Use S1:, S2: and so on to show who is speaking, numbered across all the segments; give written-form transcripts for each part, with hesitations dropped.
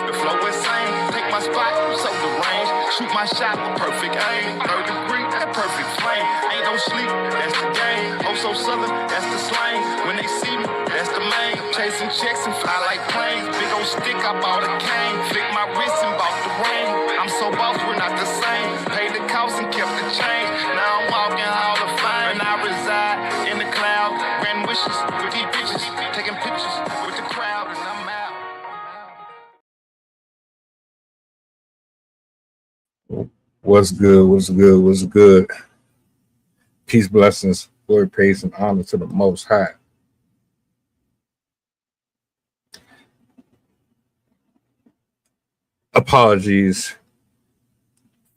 S1: The flow insane, take my spot, so the range. Shoot my shot with perfect aim. Third degree, that perfect flame. Ain't no sleep, that's the game. Oh, so southern, that's the slang. When they see me, that's the main. Chasing checks and fly like planes. Big old stick, I bought a cane. Flick my wrist and bought the ring. I'm so boss, we're not the same. Paid the cost and kept the change. Now I'm walking Hall of Fame. And I reside in the cloud. Grand wishes with these bitches. Taking pictures with the crowd, and I'm out.
S2: What's good? What's good? What's good? Peace, blessings, glory, praise, and honor to the Most High. Apologies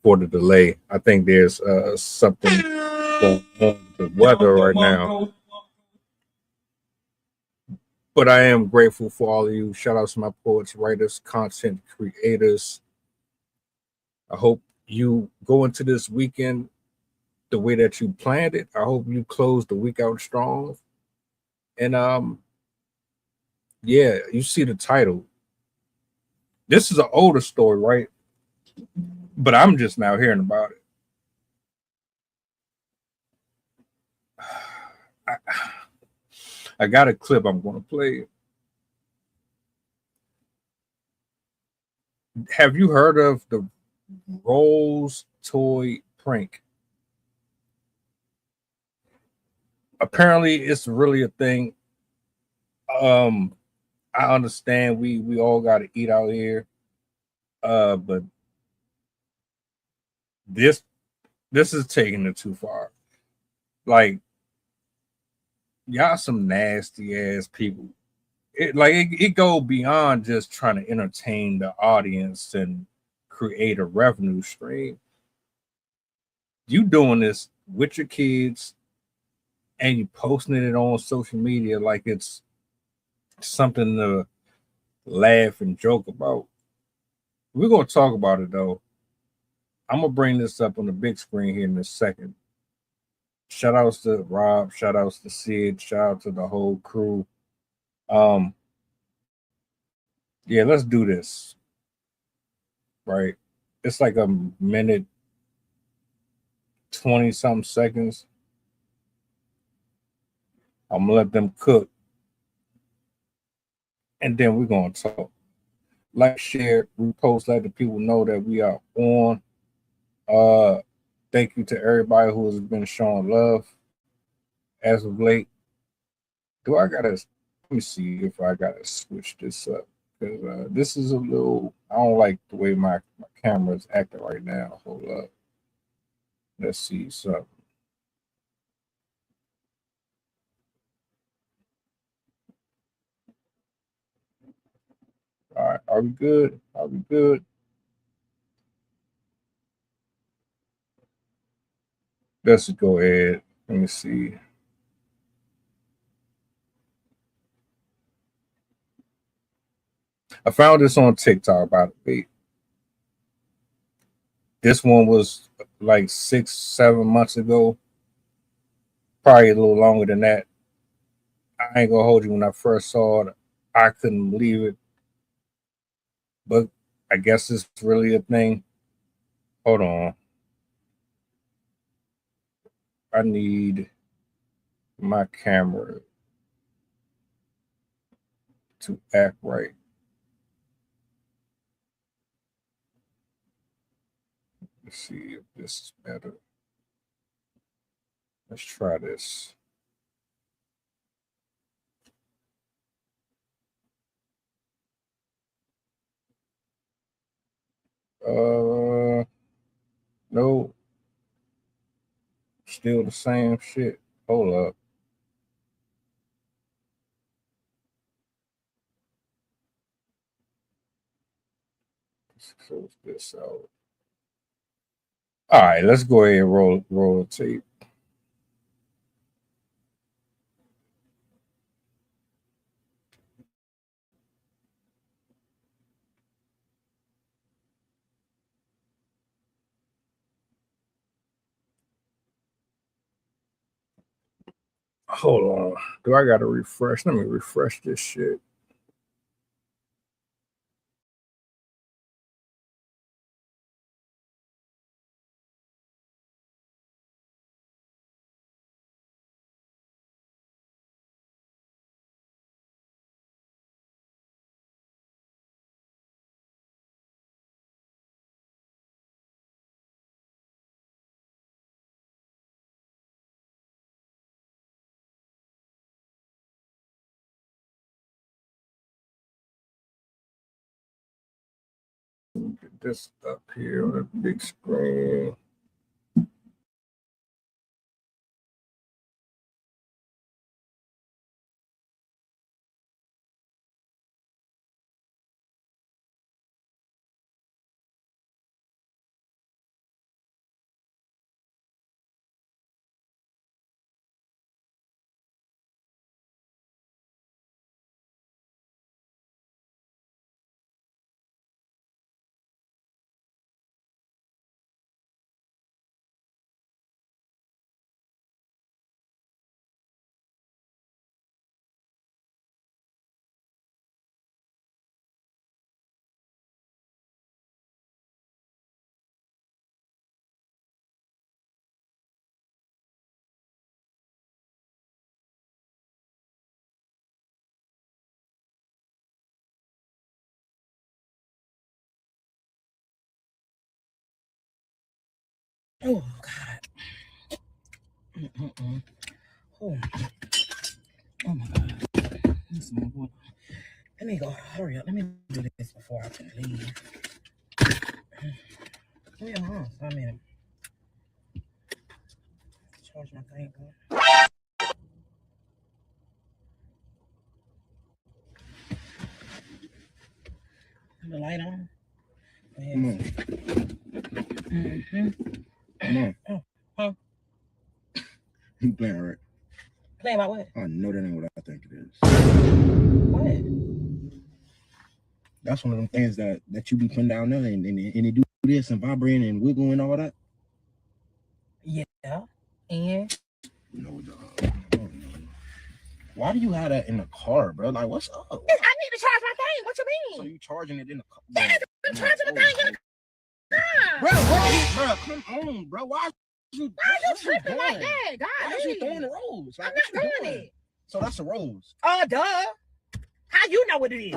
S2: for the delay. I think there's something going on with the weather right now. But I am grateful for all of you. Shout out to my poets, writers, content creators. I hope you go into this weekend the way that you planned it. I hope you close the week out strong. And yeah, you see the title. This is an older story, right? But I'm just now hearing about it. I got a clip I'm going to play. Have you heard of the Rolls toy prank? Apparently, it's really a thing. I understand we all got to eat out here, but this is taking it too far. Like, y'all some nasty ass people. It go beyond just trying to entertain the audience and create a revenue stream. You doing this with your kids and you posting it on social media like it's something to laugh and joke about. We're gonna talk about it though. I'm gonna bring this up on the big screen here in a second. Shout outs to Rob, shout outs to Sid, shout out to the whole crew. Yeah, let's do this. Right. It's like a minute 20 something seconds. I'm gonna let them cook. And then we're gonna talk. Like, share, repost, let the people know that we are on. Thank you to everybody who has been showing love as of late. Let me see if I gotta switch this up. Because this is a little, I don't like the way my camera is acting right now. Hold up. Let's see something. All right, are we good? Are we good? Let's go ahead. Let me see. I found this on TikTok, by the way. This one was like 6-7 months ago. Probably a little longer than that. I ain't gonna hold you. When I first saw it, I couldn't believe it. But I guess it's really a thing. Hold on. I need my camera to act right. Let's see if this is better. Let's try this. No. Still the same shit. Hold up. Let's close this out. All right, let's go ahead and roll the tape. Hold on. Do I gotta refresh? Let me refresh this shit. Get this up here on the big screen.
S3: Oh God. Oh. Oh my God. Let me go. Hurry up. Let me do this before I can leave. Yeah, I mean, charge my thing. The light on.
S4: Come on. Come on.
S3: Oh, huh?
S4: You playing right?
S3: Playing about what?
S4: I know that ain't what I think it is.
S3: What?
S4: That's one of them things that you be putting down there and it do this and vibrating and wiggling and all that.
S3: Yeah. And
S4: No, dog. Why do you have that in the car, bro? Like, what's up?
S3: I need to charge my thing. What you mean?
S4: So you charging it in the car?
S3: I'm charging the thing in the car.
S4: Bro, come on, bro. Why you
S3: tripping like that? God,
S4: why is you throwing the rose? Like,
S3: I'm not doing it.
S4: So that's a rose.
S3: Duh. How you know what it is?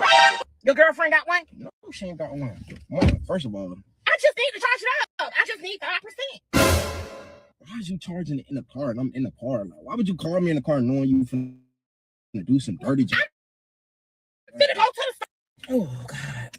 S3: Your girlfriend got one?
S4: No, she ain't got one. Mom, first of all,
S3: I just need to charge it up. I just need 5%.
S4: why is you charging it in the car and I'm in the car? Like, why would you call me in the car knowing you finna do some dirty job?
S3: Finna go to the. Oh God.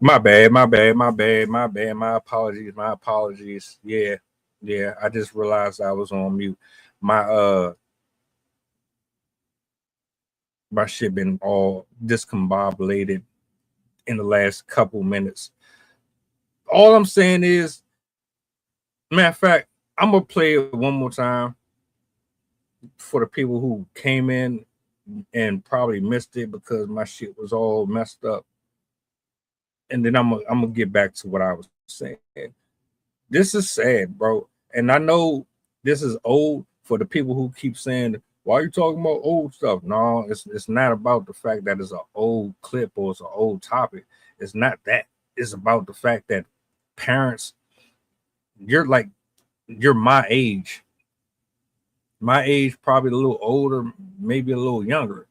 S2: My bad, my bad, my bad, my bad. My apologies, my apologies. Yeah, yeah. I just realized I was on mute. My my shit been all discombobulated in the last couple minutes. All I'm saying is, matter of fact, I'm gonna play it one more time for the people who came in and probably missed it because my shit was all messed up. And then I'm gonna get back to what I was saying. This is sad, bro. And I know this is old for the people who keep saying, why are you talking about old stuff? No, it's not about the fact that it's an old clip or it's an old topic. It's not that. It's about the fact that parents, you're like, you're my age, probably a little older, maybe a little younger.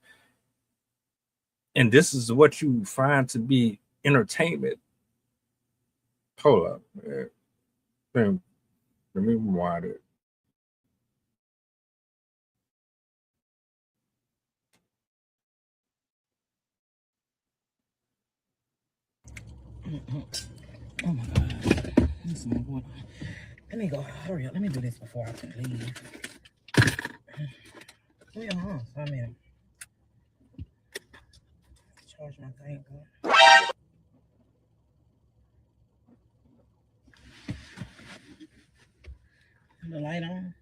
S2: And this is what you find to be entertainment. Hold up. Let me rewind it.
S3: Oh my God. Let me go. Hurry up. Let me do this before I can leave. I mean, charge my thing. The light on.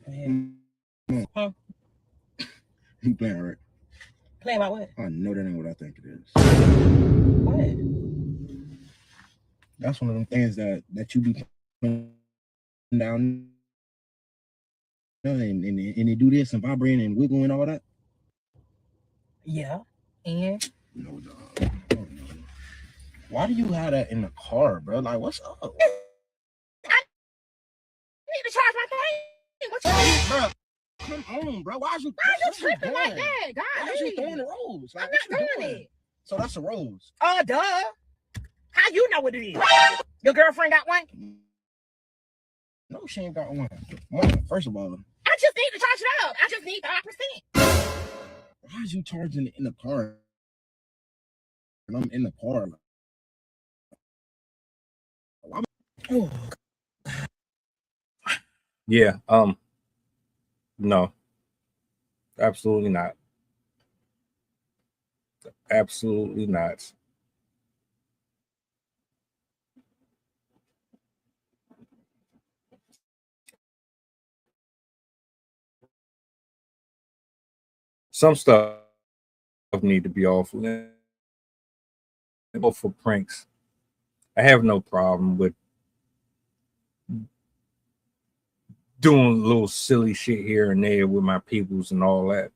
S3: Go ahead. Huh?
S4: You playing right?
S3: Playing about what?
S4: I know that ain't what I think it is.
S3: What?
S4: That's one of them things that you be putting down and they do this and vibrating and wiggling and all that.
S3: Yeah. And
S4: No, dog. Oh, no. Why do you have that in the car, bro? Like, what's up?
S3: I need to charge my thing. What's up?
S4: Bro, come on, bro. Why are you
S3: tripping like that? God,
S4: why are you throwing the rose? Like,
S3: I'm not doing it.
S4: So that's a rose.
S3: Duh. How you know what it is? Your girlfriend got one?
S4: No, she ain't got one. First of all,
S3: I just need to charge it up. I just need 5%.
S4: Why is you charging it in the car? And I'm in the car.
S3: Oh.
S2: Yeah, no, absolutely not. Absolutely not. Some stuff need to be off limits for pranks. I have no problem with doing a little silly shit here and there with my peoples and all that.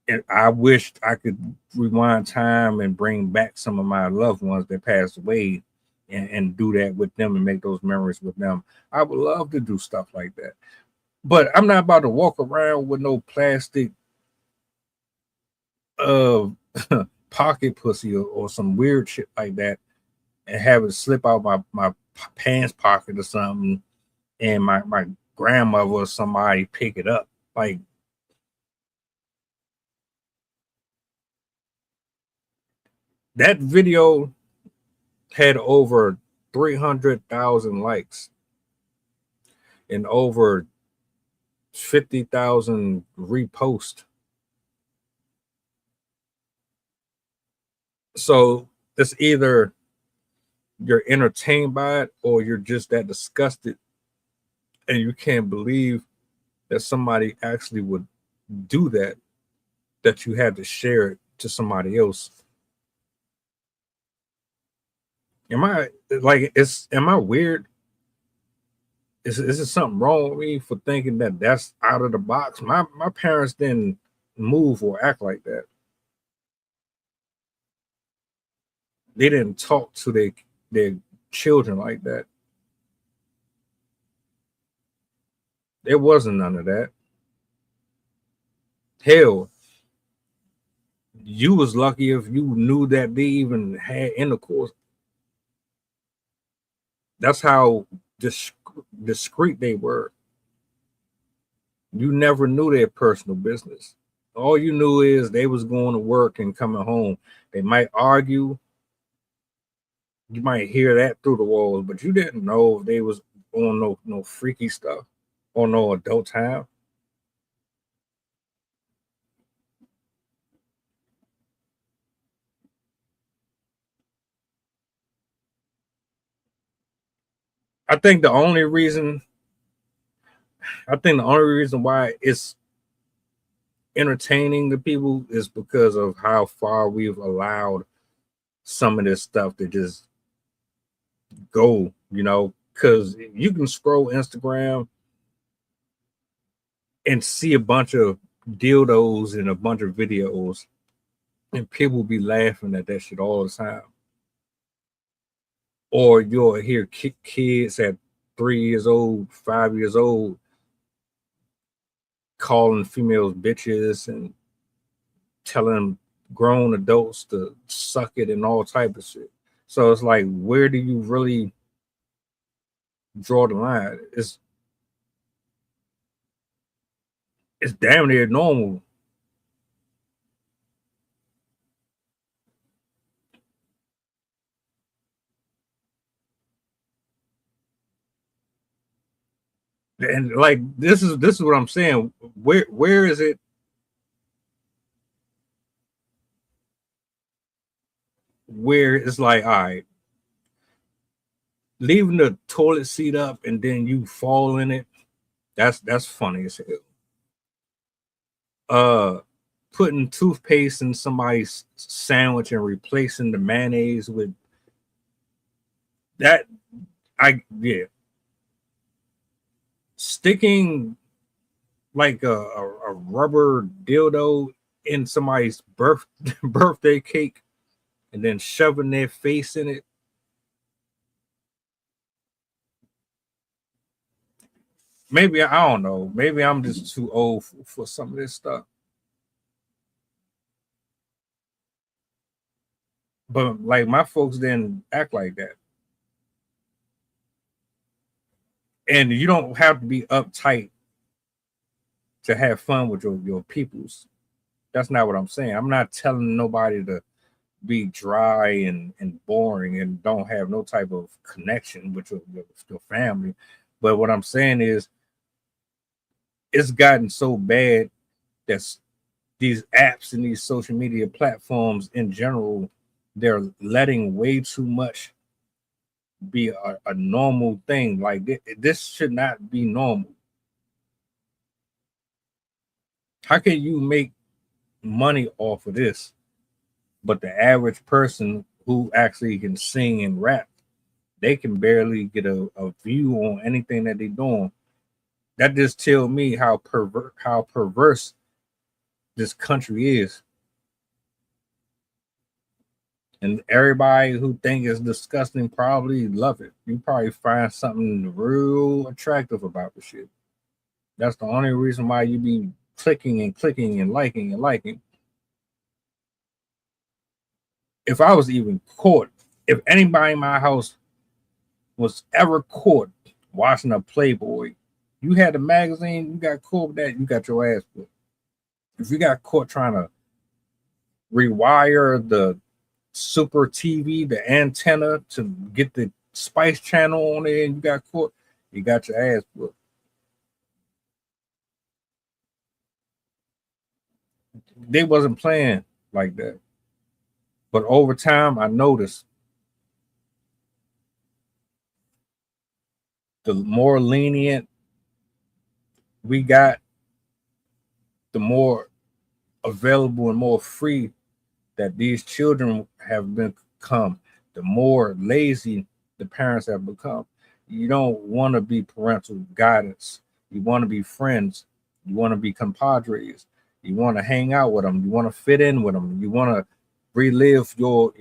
S2: And I wished I could rewind time and bring back some of my loved ones that passed away and do that with them and make those memories with them. I would love to do stuff like that. But I'm not about to walk around with no plastic pocket pussy or some weird shit like that and have it slip out my pants pocket or something and my grandmother or somebody pick it up. Like, that video had over 300,000 likes and over 50,000 reposts. So it's either you're entertained by it or you're just that disgusted and you can't believe that somebody actually would do that you had to share it to somebody else. Am I like, am I weird? Is there something wrong with me for thinking that that's out of the box? My parents didn't move or act like that. They didn't talk to their children like that. There wasn't none of that. Hell, you was lucky if you knew that they even had intercourse. That's how discreet they were. You never knew their personal business All you knew is they was going to work and coming home. They might argue. You might hear that through the walls, but you didn't know if they was on no freaky stuff or no adult time. I think the only reason why it's entertaining to people is because of how far we've allowed some of this stuff to just go, because you can scroll Instagram and see a bunch of dildos and a bunch of videos, and people be laughing at that shit all the time. Or you'll hear kids at 3 years old, 5 years old, calling females bitches and telling grown adults to suck it and all type of shit. So it's like, where do you really draw the line? It's damn near normal. And like this is what I'm saying. Where is it? Where it's like, all right, leaving the toilet seat up and then you fall in it. That's funny as hell. Putting toothpaste in somebody's sandwich and replacing the mayonnaise with that. Yeah. Sticking like a rubber dildo in somebody's birthday cake and then shoving their face in it. Maybe I don't know. Maybe I'm just too old for some of this stuff. But like my folks didn't act like that. And you don't have to be uptight to have fun with your peoples. That's not what I'm saying. I'm not telling nobody to be dry and boring and don't have no type of connection with your family. But what I'm saying is it's gotten so bad that these apps and these social media platforms in general, they're letting way too much be a normal thing. Like this should not be normal. How can you make money off of this, but the average person who actually can sing and rap, they can barely get a view on anything that they're doing? That just tells me how perverse this country is. And everybody who think it's disgusting probably love it. You probably find something real attractive about the shit. That's the only reason why you be clicking and clicking and liking and liking. If I was even caught, if anybody in my house was ever caught watching a Playboy, you had a magazine, you got caught with that, you got your ass put. If you got caught trying to rewire the Super TV, the antenna to get the Spice Channel on there, and you got caught, you got your ass put. They wasn't playing like that. But over time, I noticed the more lenient we got, the more available and more free that these children have become, the more lazy the parents have become. You don't want to be parental guidance. You want to be friends. You want to be compadres. You want to hang out with them. You want to fit in with them. You want to relive your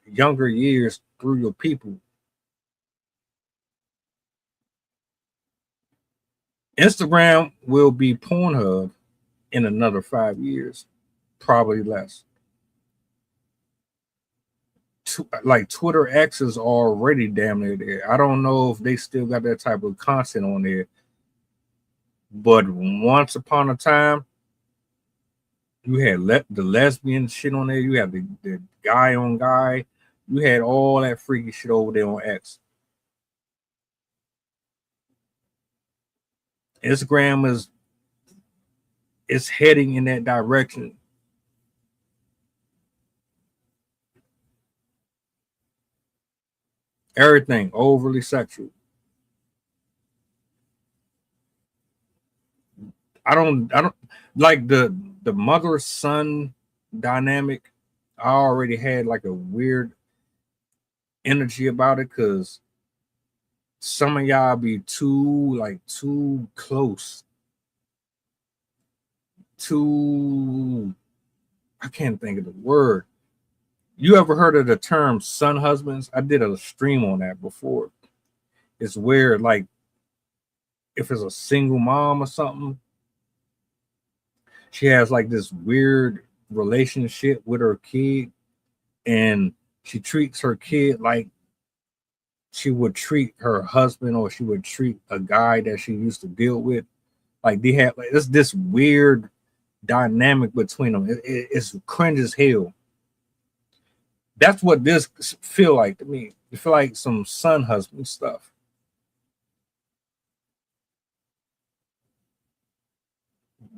S2: younger years through your people. Instagram will be Pornhub in another 5 years, probably less. Like Twitter X is already damn near there. I don't know if they still got that type of content on there, but once upon a time, You had the lesbian shit on there. You had the guy on guy. You had all that freaky shit over there on X. Instagram is heading in that direction. Everything overly sexual. I don't like the mother son dynamic. I already had like a weird energy about it because some of y'all be too close, too, I can't think of the word. You ever heard of the term son husbands? I did a stream on that before. It's weird, like if it's a single mom or something, she has like this weird relationship with her kid, and she treats her kid like she would treat her husband, or she would treat a guy that she used to deal with. Like they have like it's this weird dynamic between them. It's cringe as hell. That's what this feel like to me. It feel like some son husband stuff.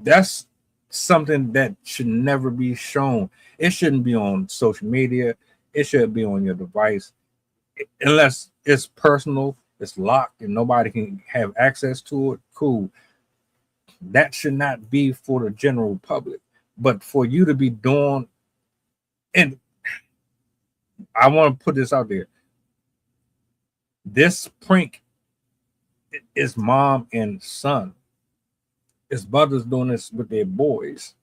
S2: That's something that should never be shown. It shouldn't be on social media. It should be on your device. Unless it's personal, it's locked, and nobody can have access to it. Cool. That should not be for the general public. But for you to be doing, and I want to put this out there. This prank is mom and son. His brothers doing this with their boys,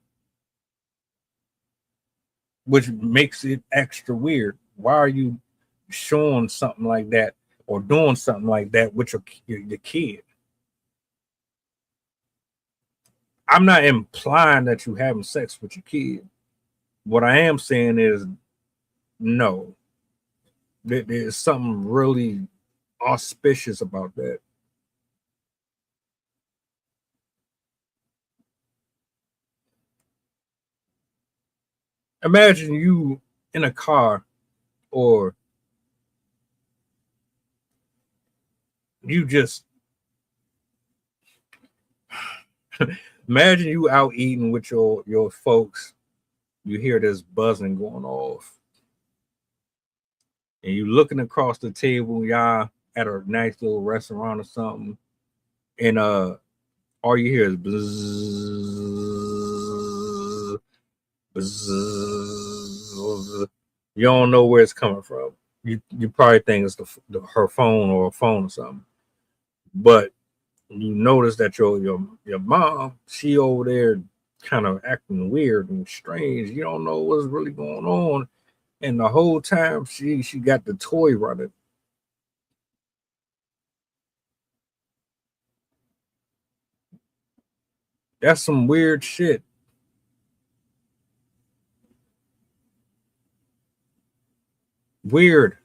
S2: which makes it extra weird. Why are you showing something like that or doing something like that with your kid? I'm not implying that you having sex with your kid. What I am saying is no. There's something really auspicious about that. Imagine you in a car, or you just imagine you out eating with your folks. You hear this buzzing going off, and you looking across the table. Y'all at a nice little restaurant or something, and all you hear is bzzz, bzzz. You don't know where it's coming from. You probably think it's her phone or a phone or something, but you notice that your mom, she over there kind of acting weird and strange. You don't know what's really going on, and the whole time she got the toy running. That's some weird shit. Weird.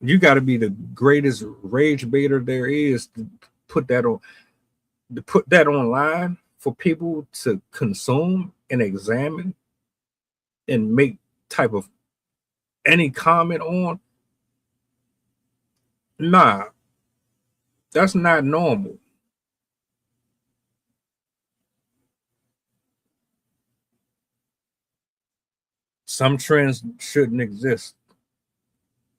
S2: You got to be the greatest rage baiter there is to put that on, to put that online for people to consume and examine and make type of any comment on. Nah, that's not normal. Some trends shouldn't exist.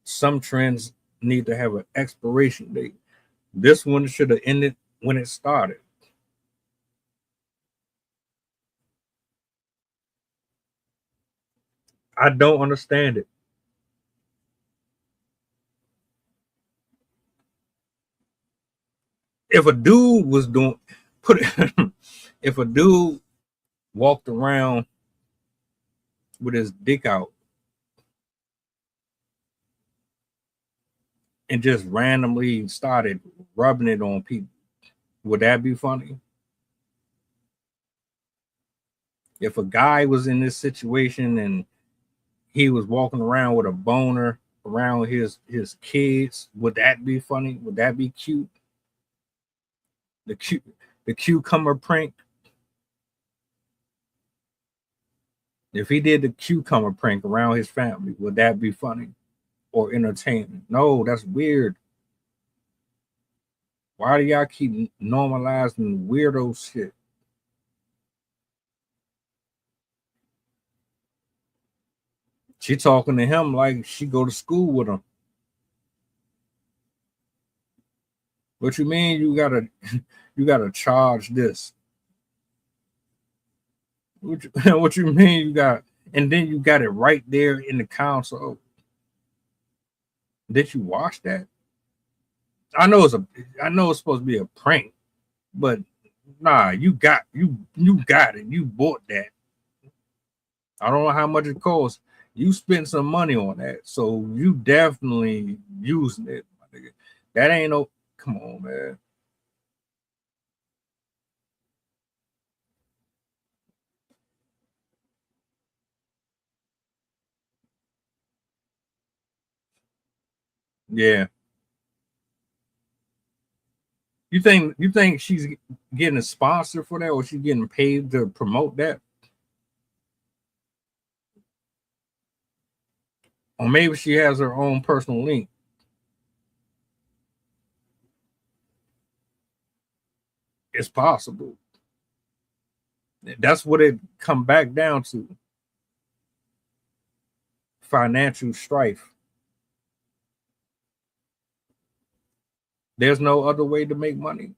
S2: Some trends need to have an expiration date. This one should have ended when it started. I don't understand it. If a dude was doing put it, if a dude walked around with his dick out and just randomly started rubbing it on people, would that be funny? If a guy was in this situation and he was walking around with a boner around his kids, would that be funny? Would that be cute? The cute the cucumber prank. If he did the cucumber prank around his family, would that be funny or entertaining? No, that's weird. Why do y'all keep normalizing weirdo shit? She talking to him like she go to school with him. What you mean you gotta charge this? What you mean you got, and then you got it right there in the console. Did you watch that? I know it's supposed to be a prank, but nah, you got it. You bought that. I don't know how much it costs. You spent some money on that, so you definitely using it. That ain't no. Come on, man. Yeah. You think she's getting a sponsor for that, or she's getting paid to promote that? Or maybe she has her own personal link. It's possible. That's what it come back down to. Financial strife. There's no other way to make money.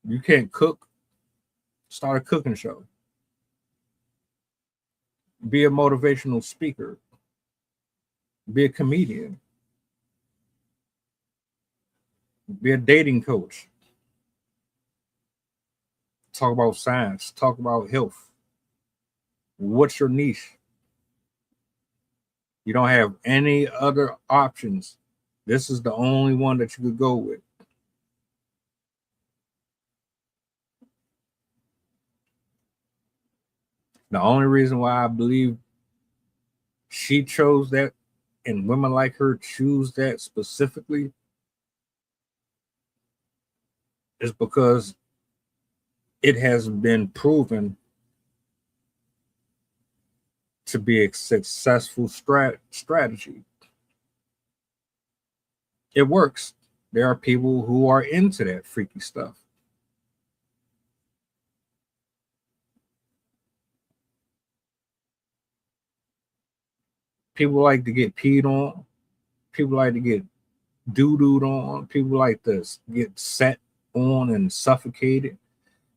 S2: You can't cook. Start a cooking show. Be a motivational speaker. Be a comedian. Be a dating coach. Talk about science. Talk about health. What's your niche? You don't have any other options. This is the only one that you could go with. The only reason why I believe she chose that and women like her choose that specifically is because it has been proven to be a successful strategy. It works. There are people who are into that freaky stuff. People like to get peed on. People like to get doo-dooed on. People like to get set on and suffocated.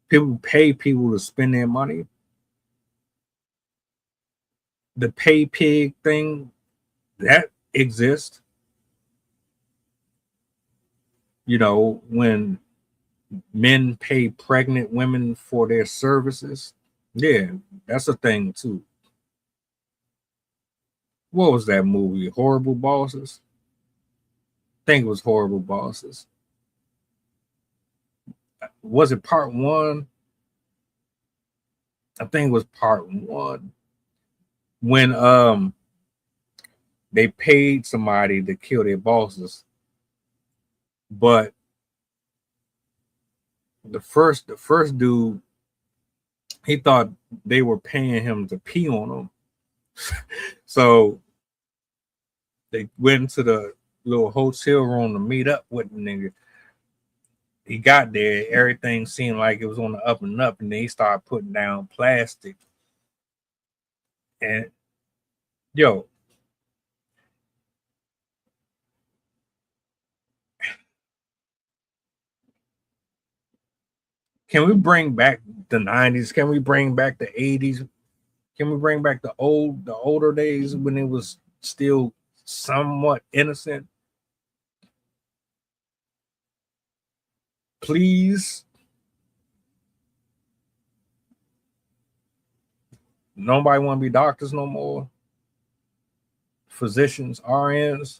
S2: People pay people to spend their money. The pay pig thing, that exists. You know, when men pay pregnant women for their services. Yeah, that's a thing too. What was that movie? Horrible Bosses? I think it was Horrible Bosses. Was it part one? I think it was part one. When they paid somebody to kill their bosses, but the first dude, he thought they were paying him to pee on him. So they went to the little hotel room to meet up with the nigga. He got there, everything seemed like it was on the up and up, and then he started putting down plastic. And yo, can we bring back the 90s? Can we bring back the 80s? Can we bring back the older days when it was still somewhat innocent? Please. Nobody want to be doctors no more. Physicians, RNs.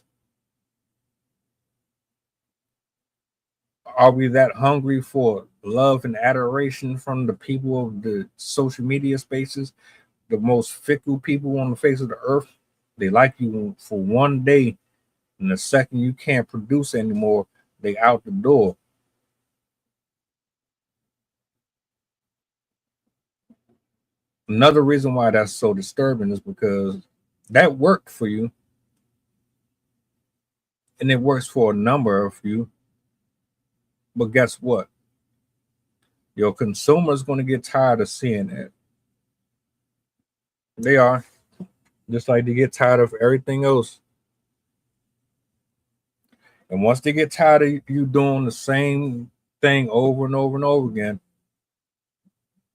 S2: Are we that hungry for love and adoration from the people of the social media spaces? The most fickle people on the face of the earth. They like you for one day, and the second you can't produce anymore, they out the door. Another reason why that's so disturbing is because that worked for you, and it works for a number of you. But guess what? Your consumer is going to get tired of seeing that. They are, just like they get tired of everything else. And once they get tired of you doing the same thing over and over and over again,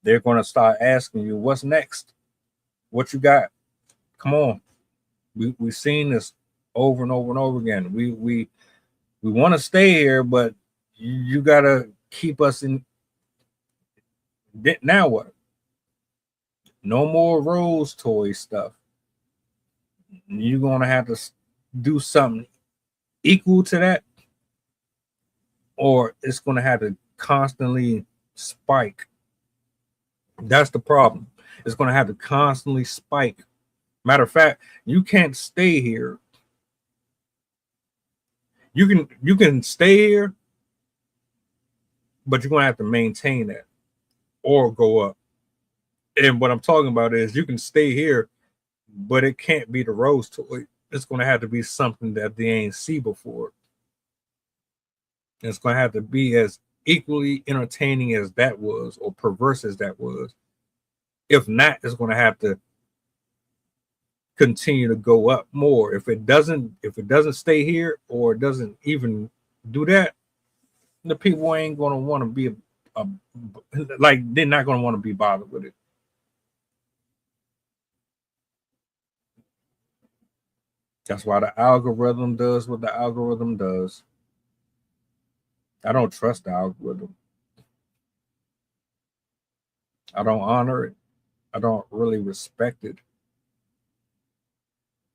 S2: they're going to start asking you, what's next? What you got? Come on. We've seen this over and over and over again. We want to stay here, but you got to keep us in. Now what? No more Rose toy stuff. You're going to have to do something equal to that, or it's going to have to constantly spike. That's the problem. It's going to have to constantly spike. Matter of fact, you can't stay here. You can stay here, but you're going to have to maintain that or go up. And what I'm talking about is you can stay here, but it can't be the Rose toy. It's going to have to be something that they ain't see before. It's going to have to be as equally entertaining as that was, or perverse as that was. If not, it's going to have to continue to go up more. If it doesn't stay here, or it doesn't even do that, the people ain't going to want to be like, they're not going to want to be bothered with it. That's why the algorithm does what the algorithm does. I don't trust the algorithm. I don't honor it. I don't really respect it.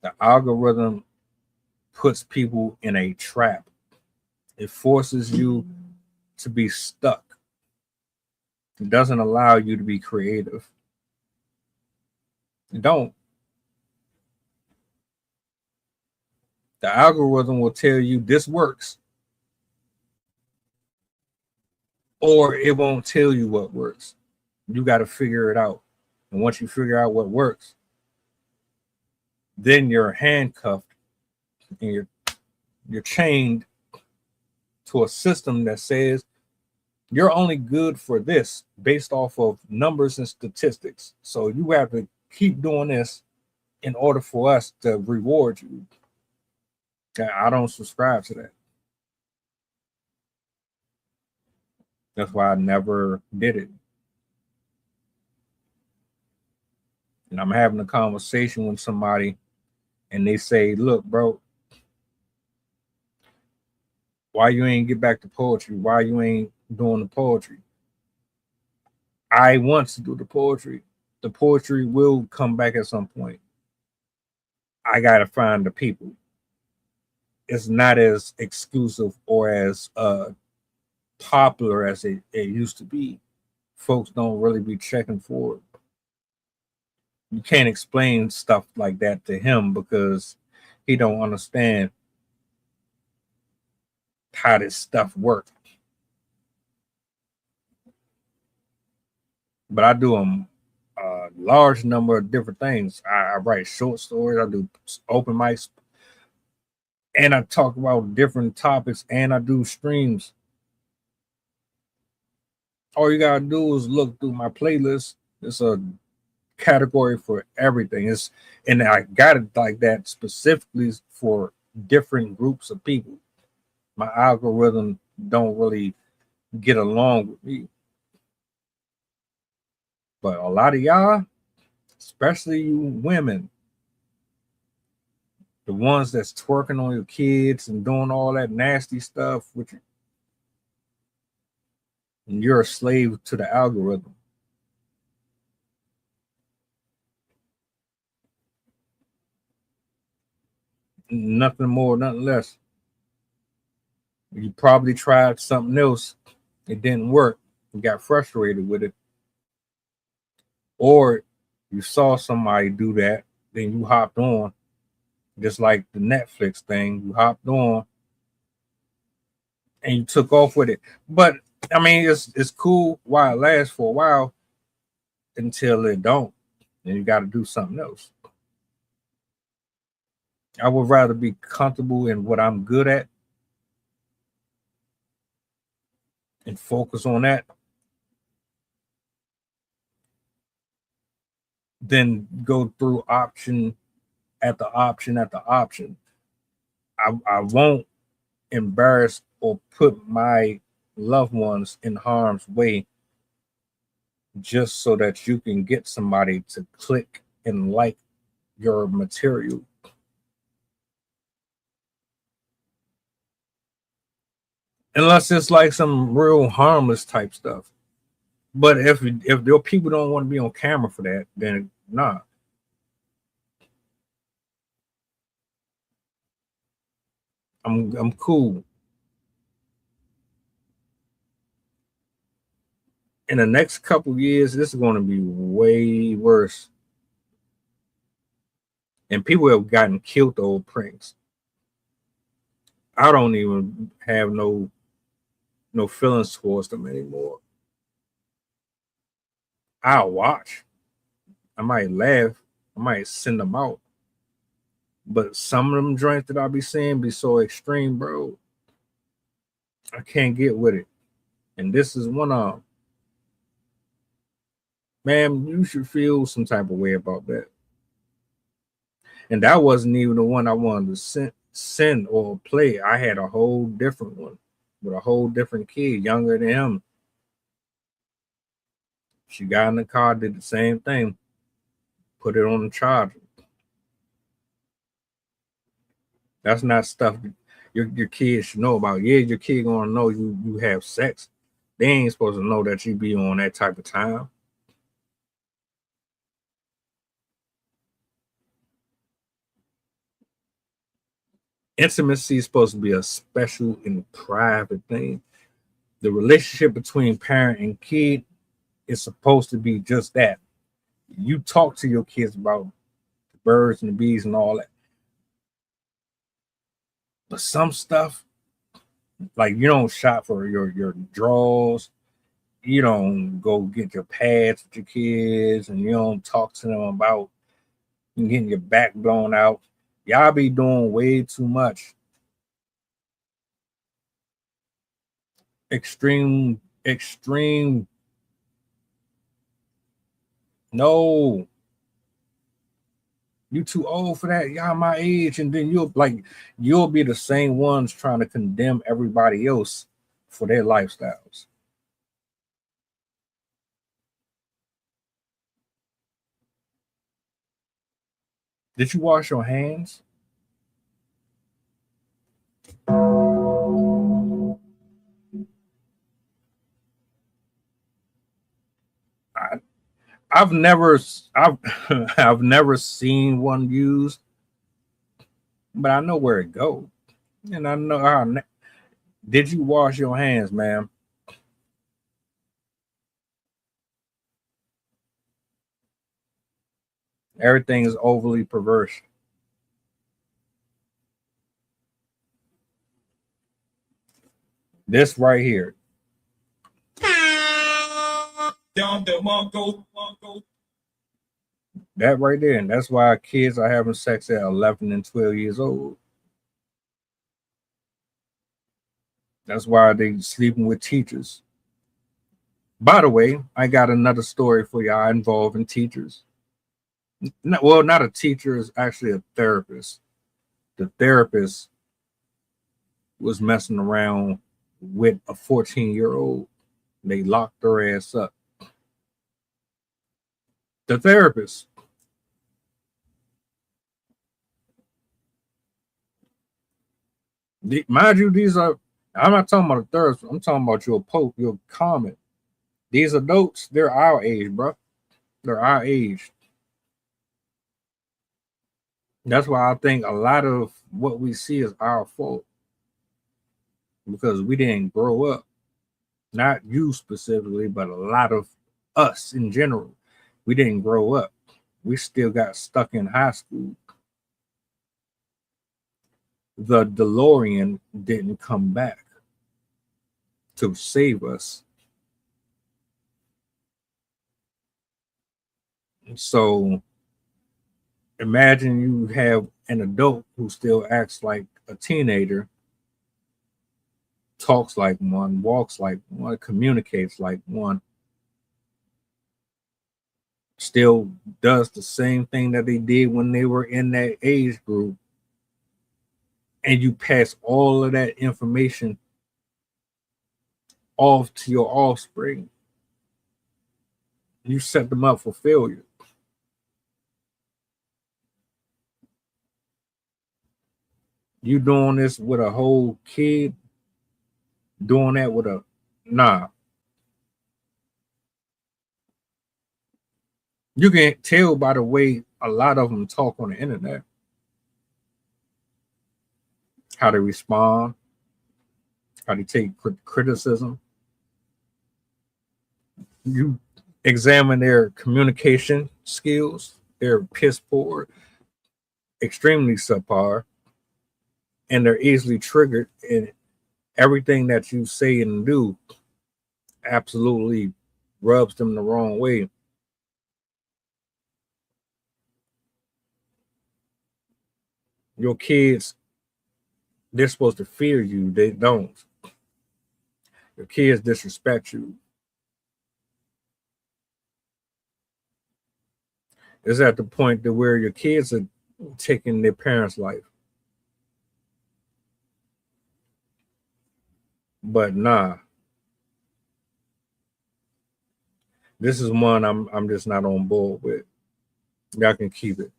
S2: The algorithm puts people in a trap. It forces you to be stuck. It doesn't allow you to be creative. It don't. The algorithm will tell you this works, or it won't tell you what works. You got to figure it out. And once you figure out what works, then you're handcuffed and you're chained to a system that says you're only good for this based off of numbers and statistics. So you have to keep doing this in order for us to reward you. I don't subscribe to that. That's why I never did it. And I'm having a conversation with somebody and they say, look, bro, why you ain't get back to poetry? Why you ain't doing the poetry? I want to do the poetry. The poetry will come back at some point. I got to find the people. It's not as exclusive or as popular as it used to be. Folks don't really be checking for it. You can't explain stuff like that to him because he don't understand how this stuff works. But I do a large number of different things. I write short stories. I do open mics, and I talk about different topics, and I do streams. All you gotta do is look through my playlist. It's a category for everything. And I got it like that specifically for different groups of people. My algorithm don't really get along with me. But a lot of y'all, especially you women, the ones that's twerking on your kids and doing all that nasty stuff with you, and you're a slave to the algorithm. Nothing more, nothing less. You probably tried something else. It didn't work. You got frustrated with it. Or you saw somebody do that, then you hopped on. Just like the Netflix thing, you hopped on and you took off with it. But I mean, it's cool while it lasts for a while until it don't. and you got to do something else. I would rather be comfortable in what I'm good at and focus on that than go through option after option after option. I won't embarrass or put my loved ones in harm's way just so that you can get somebody to click and like your material. Unless it's like some real harmless type stuff. But if your people don't want to be on camera for that, then nah. I'm cool. In the next couple years, this is going to be way worse. And people have gotten killed over pranks. I don't even have no feelings towards them anymore. I'll watch. I might laugh. I might send them out. But some of them joints that I'll be seeing be so extreme, bro. I can't get with it. And this is one of them. Man, you should feel some type of way about that. And that wasn't even the one I wanted to send or play. I had a whole different one with a whole different kid, younger than him. She got in the car, did the same thing, put it on the charger. That's not stuff your kids should know about. Yeah, your kid gonna know you have sex. They ain't supposed to know that you be on that type of time. Intimacy is supposed to be a special and private thing. The relationship between parent and kid is supposed to be just that. You talk to your kids about the birds and the bees and all that. But some stuff, like you don't shop for your drawers, you don't go get your pads with your kids, and you don't talk to them about getting your back blown out. Y'all be doing way too much. Extreme. No, you too old for that. Y'all my age, and then you'll be the same ones trying to condemn everybody else for their lifestyles. Did you wash your hands? I, I've never I've I've never seen one used, but I know where it goes, and I know how. Did you wash your hands, ma'am? Everything is overly perverse. This right here, that right there, and that's why kids are having sex at 11 and 12 years old. That's why they sleeping with teachers. By the way, I got another story for y'all involving teachers. Well, not a teacher, is actually a therapist. The therapist was messing around with a 14-year-old. They locked her ass up. The therapist. Mind you, these are, I'm not talking about a therapist, I'm talking about your post, your comment. These adults, they're our age, bro. They're our age. That's why I think a lot of what we see is our fault because we didn't grow up. Not you specifically, but a lot of us in general. We didn't grow up. We still got stuck in high school. The DeLorean didn't come back to save us. So imagine you have an adult who still acts like a teenager, talks like one, walks like one, communicates like one, still does the same thing that they did when they were in that age group, and you pass all of that information off to your offspring, you set them up for failure. You doing this with a whole kid, doing that with a nah. You can tell by the way a lot of them talk on the internet, how they respond, how they take criticism. You examine their communication skills, they're piss poor, extremely subpar, and they're easily triggered. And everything that you say and do absolutely rubs them the wrong way. Your kids, they're supposed to fear you, they don't. Your kids disrespect you. It's at the point to where your kids are taking their parents' life. But nah, this is one I'm just not on board with. Y'all can keep it.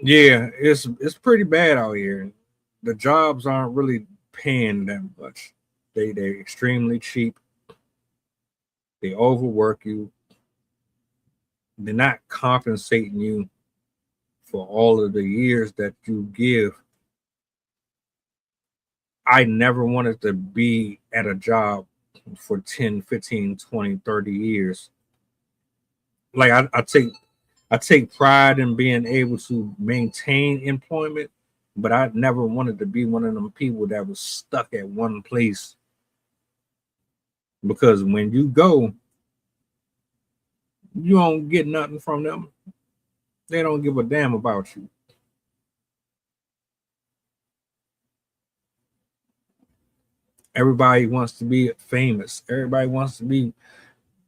S2: Yeah, it's pretty bad out here. The jobs aren't really paying that much. They're extremely cheap. They overwork you. They're not compensating you for all of the years that you give. I never wanted to be at a job for 10, 15, 20, 30 years. Like I take pride in being able to maintain employment, but I never wanted to be one of them people that was stuck at one place. Because when you go, you don't get nothing from them. They don't give a damn about you. Everybody wants to be famous. Everybody wants to be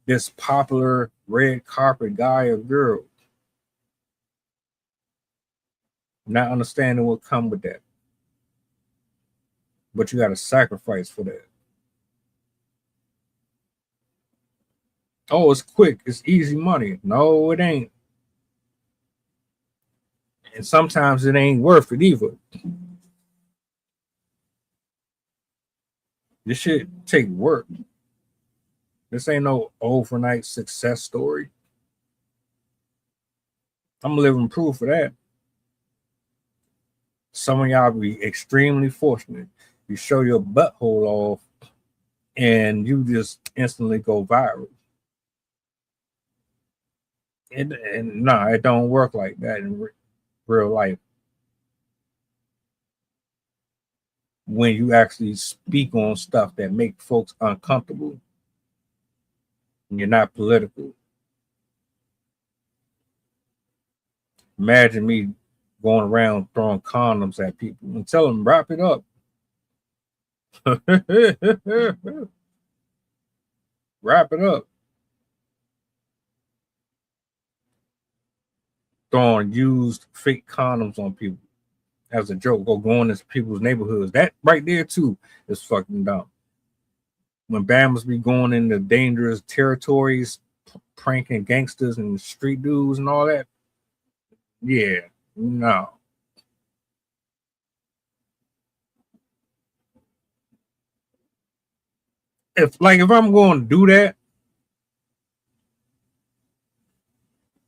S2: this popular red carpet guy or girl. Not understanding what come with that. But you got to sacrifice for that. Oh, it's quick. It's easy money. No, it ain't. And sometimes it ain't worth it either. This shit take work. This ain't no overnight success story. I'm living proof of that. Some of y'all be extremely fortunate. You show your butthole off and you just instantly go viral. And nah, it don't work like that in real life. When you actually speak on stuff that make folks uncomfortable, and you're not political. Imagine me going around throwing condoms at people and tell them wrap it up. Wrap it up. Throwing used fake condoms on people as a joke, or going into people's neighborhoods. That right there too is fucking dumb. When Bama's be going into dangerous territories, pranking gangsters and street dudes and all that. Yeah, no. If I'm going to do that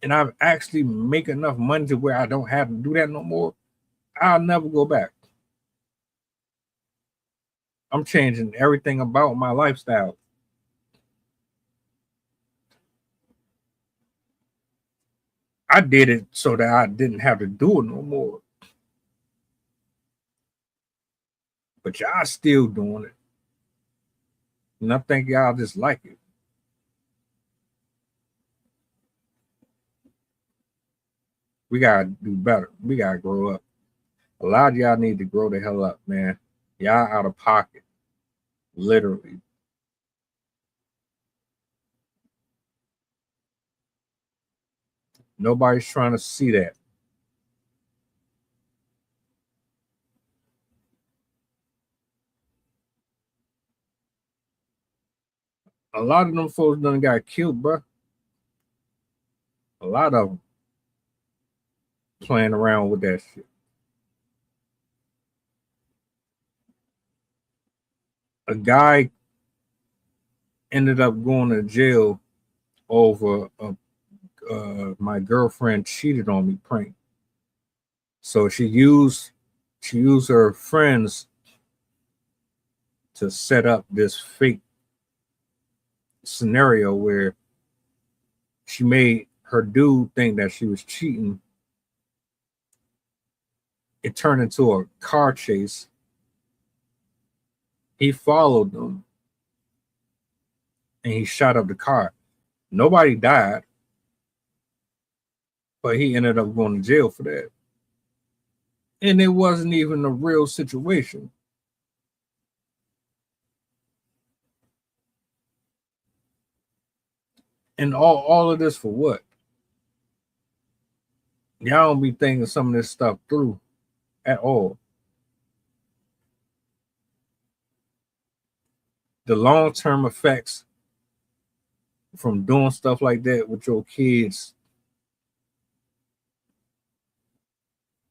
S2: and I actually make enough money to where I don't have to do that no more, I'll never go back. I'm changing everything about my lifestyle. I did it so that I didn't have to do it no more. But y'all still doing it. And I think y'all just like it. We gotta do better. We gotta grow up. A lot of y'all need to grow the hell up, man. Y'all out of pocket, literally. Nobody's trying to see that. A lot of them folks done got killed, bro. A lot of them playing around with that shit. A guy ended up going to jail over my girlfriend cheated on me prank. So she used her friends to set up this fake scenario where she made her dude think that she was cheating. It turned into a car chase. He followed them and he shot up the car. Nobody died, but he ended up going to jail for that. And it wasn't even a real situation. And all of this for what? Y'all don't be thinking some of this stuff through at all. The long-term effects from doing stuff like that with your kids,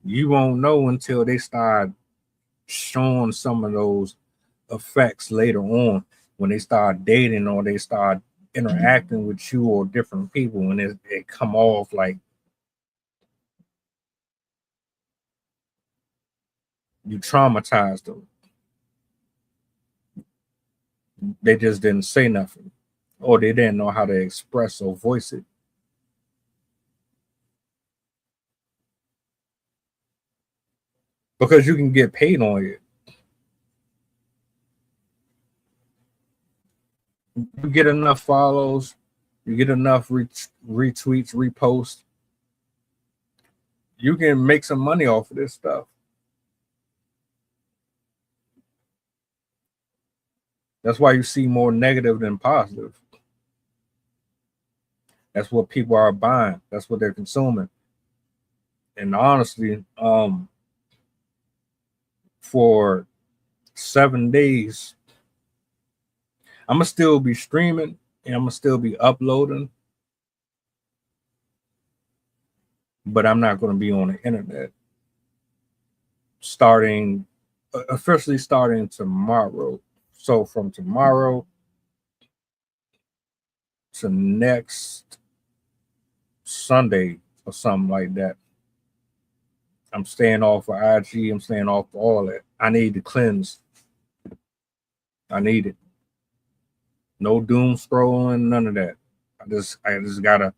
S2: you won't know until they start showing some of those effects later on when they start dating or they start interacting with you or different people, and it come off like you traumatized them. They just didn't say nothing, or they didn't know how to express or voice it. Because you can get paid on it. You get enough follows, you get enough retweets, reposts, you can make some money off of this stuff. That's why you see more negative than positive. That's what people are buying. That's what they're consuming. And honestly, for 7 days, I'm gonna still be streaming and I'm gonna still be uploading, but I'm not gonna be on the internet. Officially starting tomorrow. So from tomorrow to next Sunday or something like that, I'm staying off of IG. I'm staying off of all that. I need to cleanse. I need it. No doom scrolling, none of that. I just gotta.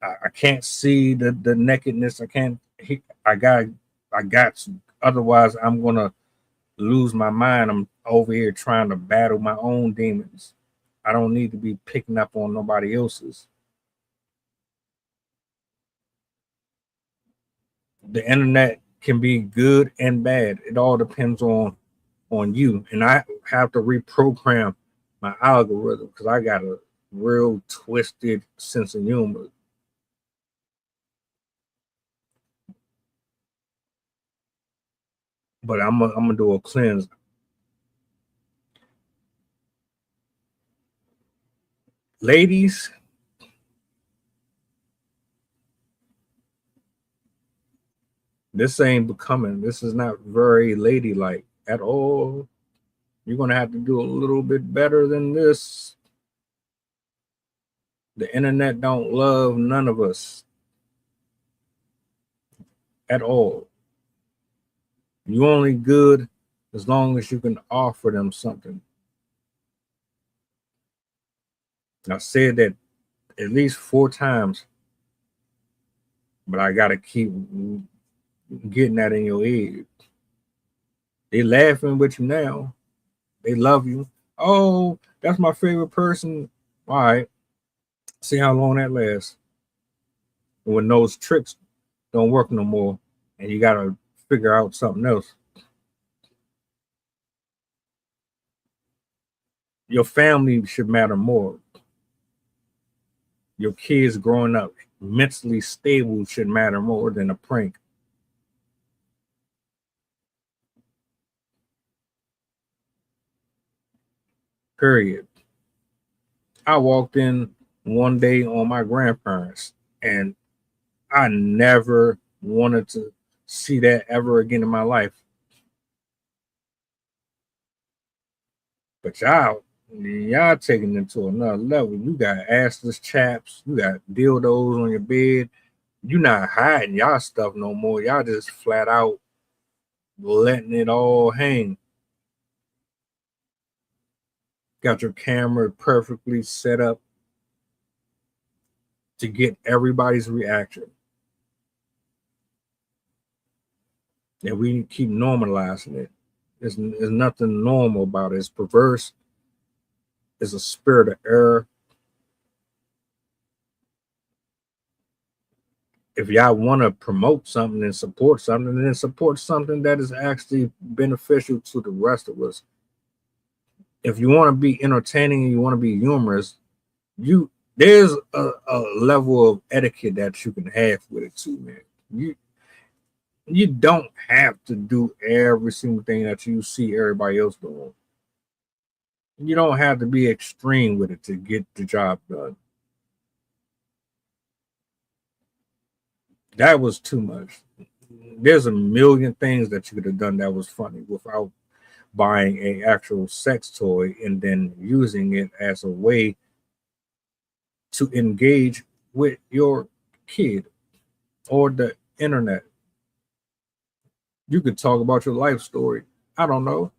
S2: I can't see the nakedness. I got to. Otherwise, I'm gonna lose my mind. I'm over here trying to battle my own demons. I don't need to be picking up on nobody else's. The internet can be good and bad. It all depends on you. And I have to reprogram my algorithm because I got a real twisted sense of humor. But I'm gonna do a cleanse. Ladies, this ain't becoming. This is not very ladylike at all. You're gonna have to do a little bit better than this. The internet don't love none of us at all. You only good as long as you can offer them something. I said that at least 4 times, but I gotta keep getting that in your head. They laughing with you now. They love you. Oh, that's my favorite person. All right. See how long that lasts. When those tricks don't work no more, and you gotta figure out something else. Your family should matter more. Your kids growing up mentally stable should matter more than a prank. Period. I walked in one day on my grandparents, and I never wanted to see that ever again in my life. But y'all taking it to another level. You got assless chaps, you got dildos on your bed. You not hiding y'all stuff no more. Y'all just flat out letting it all hang. Got your camera perfectly set up to get everybody's reaction. And we keep normalizing it. There's nothing normal about it. It's perverse. It's a spirit of error. If y'all want to promote something and support something, then support something that is actually beneficial to the rest of us. If you want to be entertaining and you want to be humorous, there's a level of etiquette that you can have with it too, man. You don't have to do every single thing that you see everybody else doing. You don't have to be extreme with it to get the job done. That was too much. There's a million things that you could have done that was funny without buying an actual sex toy and then using it as a way to engage with your kid or the internet. You could talk about your life story. I don't know.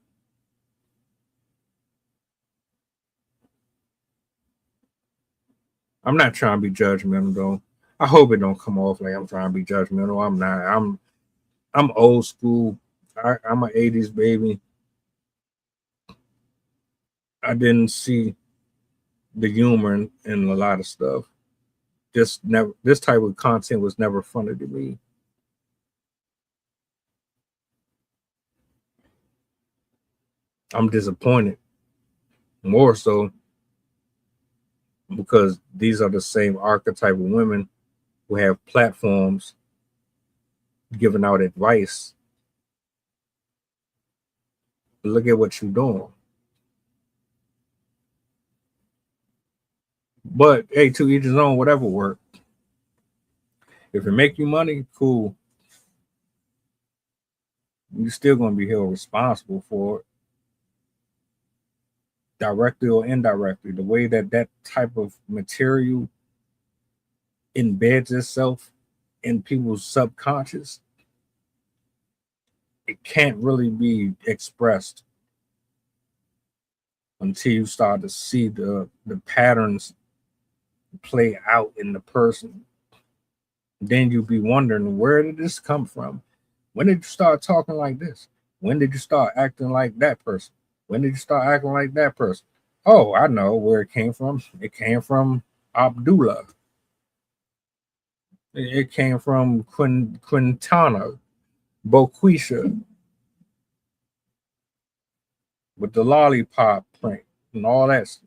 S2: I'm not trying to be judgmental though. I hope it don't come off like I'm trying to be judgmental. I'm not. I'm old school. I'm an 80s baby. I didn't see the humor in a lot of stuff. This type of content was never funny to me. I'm disappointed more so because these are the same archetype of women who have platforms giving out advice. Look at what you're doing. But hey, to each his own, whatever work. If it make you money, cool. You're still gonna be held responsible for it, directly or indirectly. The way that type of material embeds itself in people's subconscious, it can't really be expressed until you start to see the patterns play out in the person. Then you'll be wondering, where did this come from? When did you start talking like this? When did you start acting like that person? When did you start acting like that person? Oh, I know where it came from. It came from Abdullah. It came from Quintana, Boquisha, with the lollipop print and all that stuff.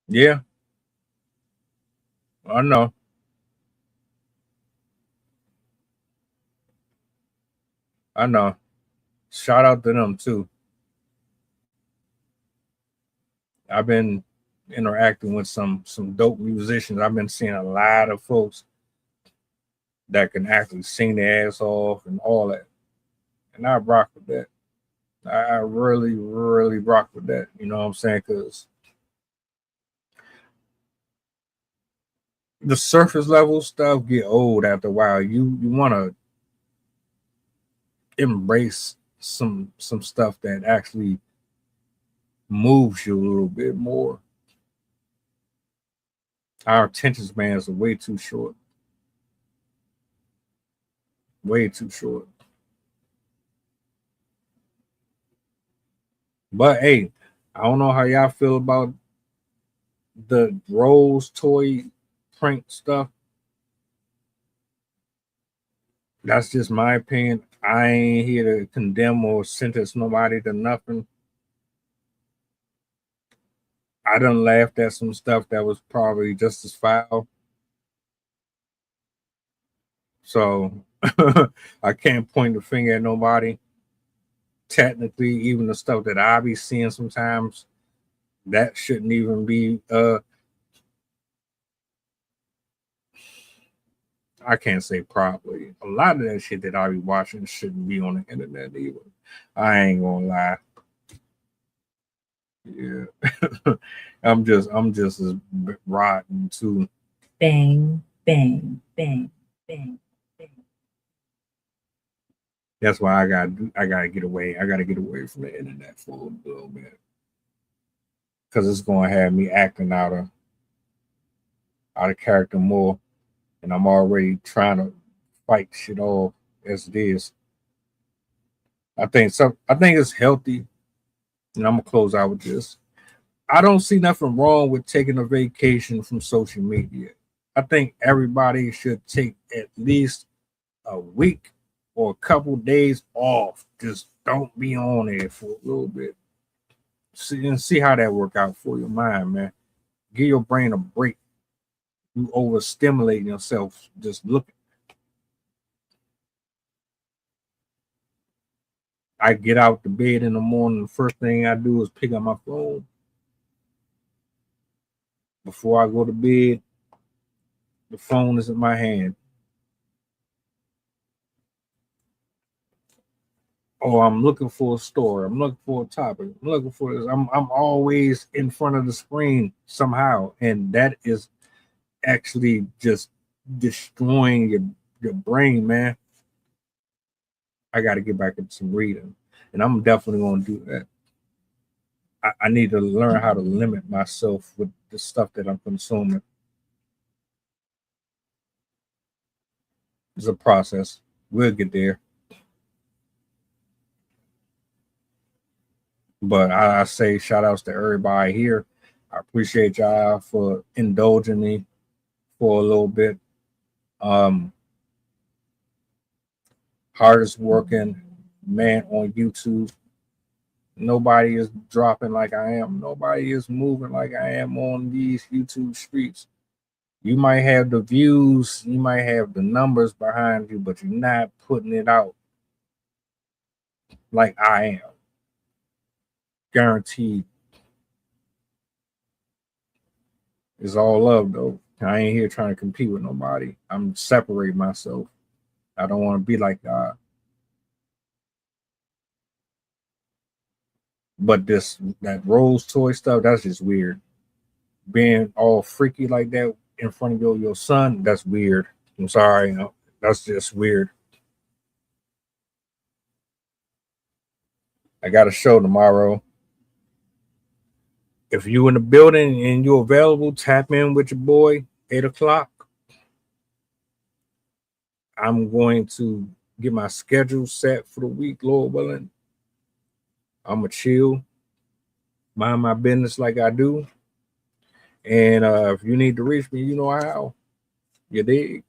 S2: Yeah, I know. I know. Shout out to them too. I've been interacting with some dope musicians. I've been seeing a lot of folks that can actually sing their ass off and all that. And I rock with that. I really, really rock with that. You know what I'm saying? Because the surface level stuff get old after a while. You want to embrace some stuff that actually moves you a little bit more. Our attention spans are way too short. Way too short. But hey, I don't know how y'all feel about the Rose toy prank stuff. That's just my opinion. I ain't here to condemn or sentence nobody to nothing. I done laughed at some stuff that was probably just as foul. So I can't point the finger at nobody. Technically, even the stuff that I be seeing sometimes, that shouldn't even be I can't say probably. A lot of that shit that I be watching shouldn't be on the internet either. I ain't gonna lie. Yeah. I'm just as rotten too.
S5: Bang, bang, bang, bang, bang.
S2: That's why I gotta get away. I gotta get away from the internet for a little bit. Cause it's gonna have me acting out of character more. And I'm already trying to fight shit off as it is. I think it's healthy. And I'm gonna close out with this. I don't see nothing wrong with taking a vacation from social media. I think everybody should take at least a week or a couple days off. Just don't be on there for a little bit. See how that work out for your mind, man. Give your brain a break. You overstimulating yourself just looking. I get out the bed in the morning. The first thing I do is pick up my phone. Before I go to bed, the phone is in my hand. Oh, I'm looking for a story. I'm looking for a topic. I'm looking for this. I'm always in front of the screen somehow, and that is actually just destroying your brain, man. I got to get back into some reading, and I'm definitely going to do that. I need to learn how to limit myself with the stuff that I'm consuming. It's a process. We'll get there. But I say shout outs to everybody here. I appreciate y'all for indulging me for a little bit. Hardest working man on YouTube. Nobody is dropping like I am. Nobody is moving like I am on these YouTube streets. You might have the views, you might have the numbers behind you, but you're not putting it out like I am. Guaranteed. It's all love though. I ain't here trying to compete with nobody. I'm separating myself. I don't want to be like God. But that Rose toy stuff, that's just weird. Being all freaky like that in front of your son, that's weird. I'm sorry, that's just weird. I got a show tomorrow. If you in the building and you're available, tap in with your boy, 8 o'clock. I'm going to get my schedule set for the week, Lord willing. I'm going to chill, mind my business like I do. And if you need to reach me, you know how. You dig?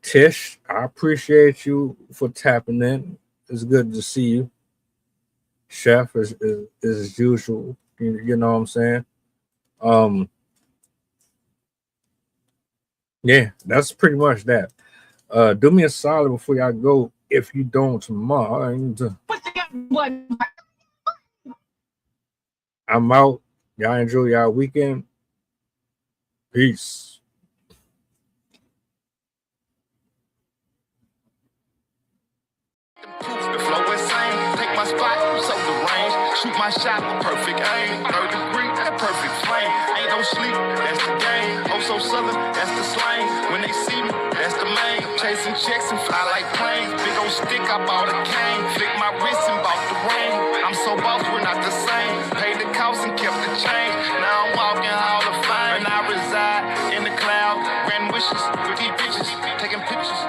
S2: Tish, I appreciate you for tapping in. It's good to see you. Chef is as usual. You know what I'm saying? Yeah, that's pretty much that. Do me a solid before y'all go. If you don't tomorrow, I'm out. Y'all enjoy y'all weekend. Peace.
S1: The flow insane. Take my spot, so the range. Shoot my shot with perfect aim. 3rd degree, that perfect flame. Ain't no sleep, that's the game. Oh, so southern, that's the slang. When they see me, that's the main. Chasing checks and fly like planes. Big old stick, I bought a cane. Flick my wrist and bought the ring. I'm so boss, we're not the same. Paid the cost and kept the change. Now I'm walking Hall of Fame. And I reside in the cloud. Grand wishes with these bitches. Taking pictures.